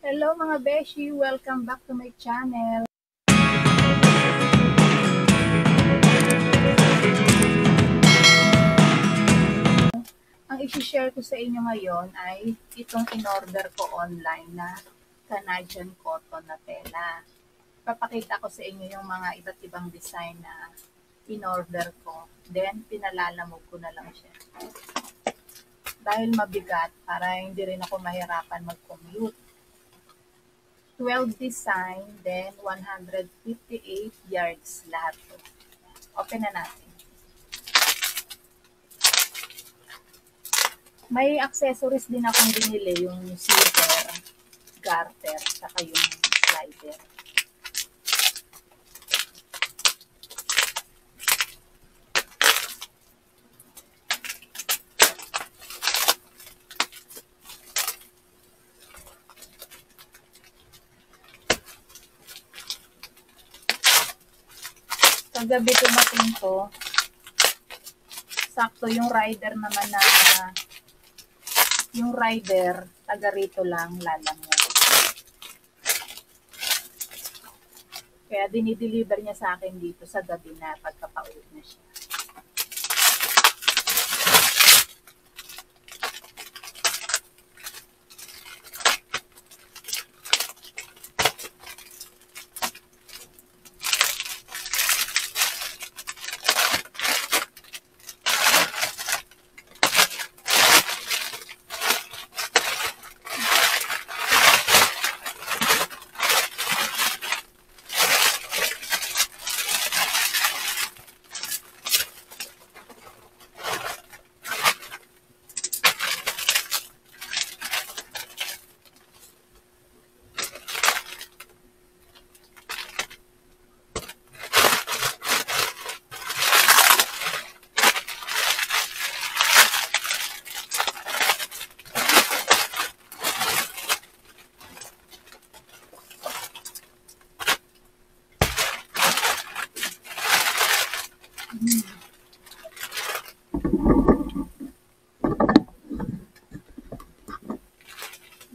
Hello mga beshi! Welcome back to my channel. Ang isi-share ko sa inyo ngayon ay itong in-order ko online na Canadian cotton na tela. Papakita ko sa inyo yung mga iba't ibang design na in-order ko. Then, pinalalamog ko na lang siya. Dahil mabigat, para hindi rin ako mahirapan mag-commute. 12 design, then 158 yards lahat to. Open na natin. May accessories din akong binili, yung zipper, garter, saka yung slider. Kagabi tumating to, sakto yung rider naman na yung rider, taga rito lang, lalamog. Kaya dinideliver niya sa akin dito sa gabi na pagkapauwi na siya.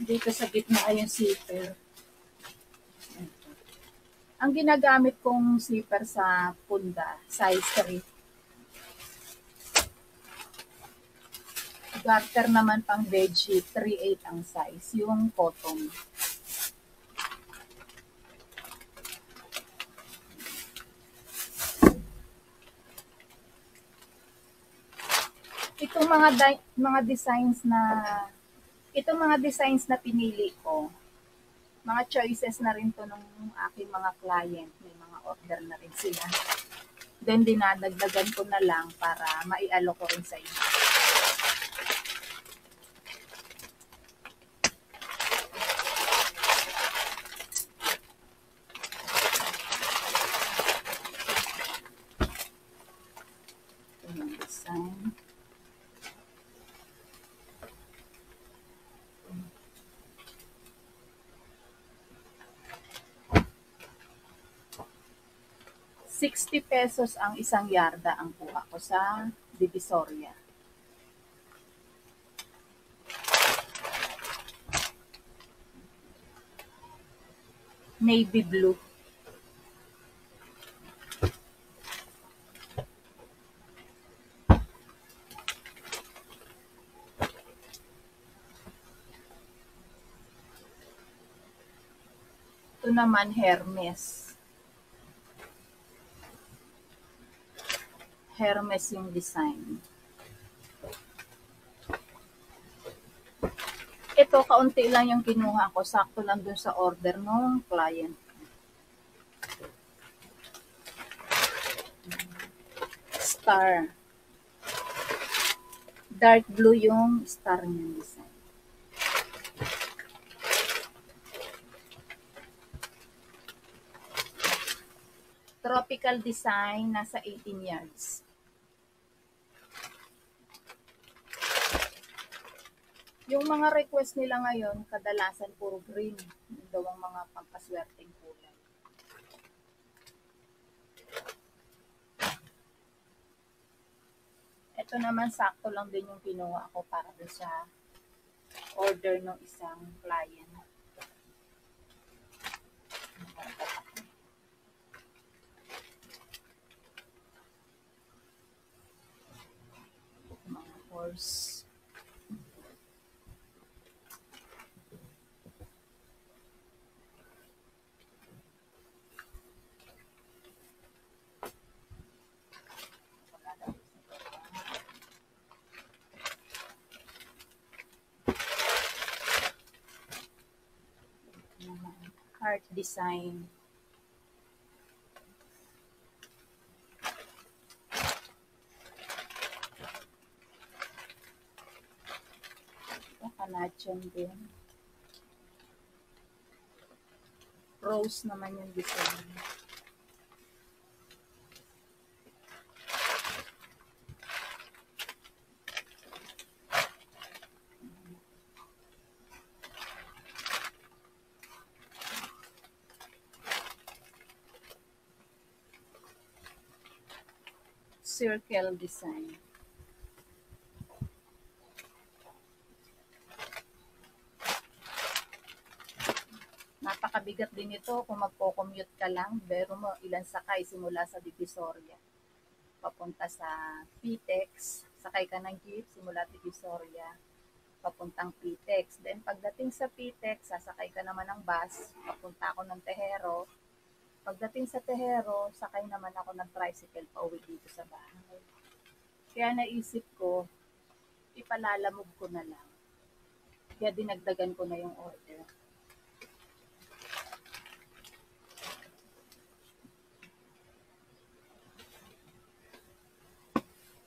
Dito sa gitna ay yung zipper. Ang ginagamit kong zipper sa punda, size 3. Garter naman pang bedsheet, 3/8 ang size, yung cotton. Itong mga designs na pinili ko, mga choices na rin to ng aking mga client, may mga order na rin sila. Then dinadagdagan ko na lang para maialok ko rin sa inyo. Ito yung design. ₱60 ang isang yarda ang kuha ko sa Divisoria. Navy blue. Ito naman Hermes. Hermes yung design. Ito, kaunti lang yung kinuha ko. Sakto lang dun sa order ng client. Star. Dark blue yung star niyang design. Tropical design, nasa 18 yards. Yung mga request nila ngayon, kadalasan puro green. Yung daw ang mga pampaswerteng kulay. Ito naman, sakto lang din yung kinuha ko para sa order ng isang client. colors. Heart design. Canadian din. Rose naman yung design. Circle design. Napakabigat din ito kung magko-commute ka lang, pero mo ilan sakay simula sa Divisoria papunta sa PTEX, sakay ka ng jeep simula Divisoria papuntang PTEX. Then pagdating sa PTEX, sasakay ka naman ng bus, papunta ako ng Tehero. Pagdating sa Tehero, sakay naman ako ng tricycle pauwi dito sa bahay. Kaya naisip ko, ipalalamog ko na lang. Kaya dinagdagan ko na yung order.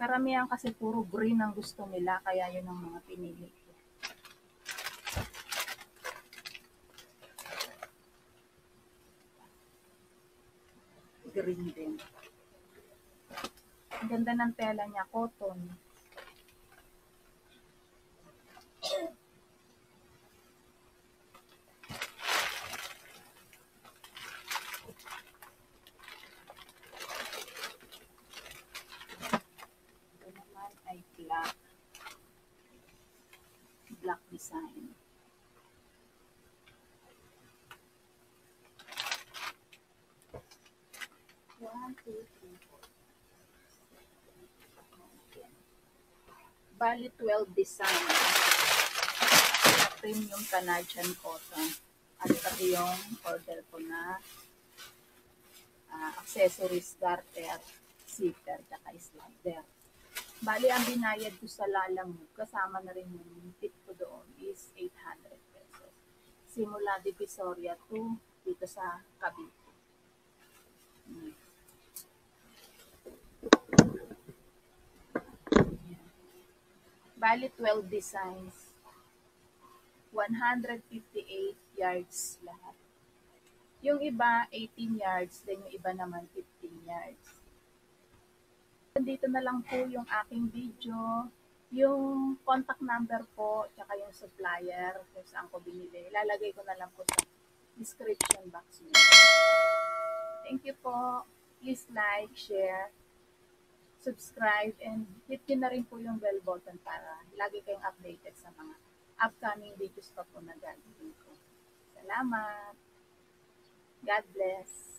Karamihan kasi puro green ang gusto nila, kaya yun ang mga pinili ko. Green din. Ang ganda ng tela niya, cotton. Ito naman ay black. Black design. One, two, three, four. Bali 12 design. Premium Canadian cotton. At pati yung order ko na accessories, garter, zipper, tsaka slider. Bali, ang binayad ko sa Lalamove, kasama na rin yung tip ko doon, is 800 pesos. Simula Divisoria to dito sa Cavite. Bali, 12 designs. 158 yards lahat. Yung iba, 18 yards. Then yung iba naman, 15 yards. Dito na lang po yung aking video. Yung contact number po, tsaka yung supplier, kung saan ko binili. Ilalagay ko na lang po sa description box niyo. Thank you po. Please like, share, subscribe, and hit nyo na rin po yung bell button para lagi kayong updated sa mga upcoming videos pa po na gagawin ko. Salamat! God bless!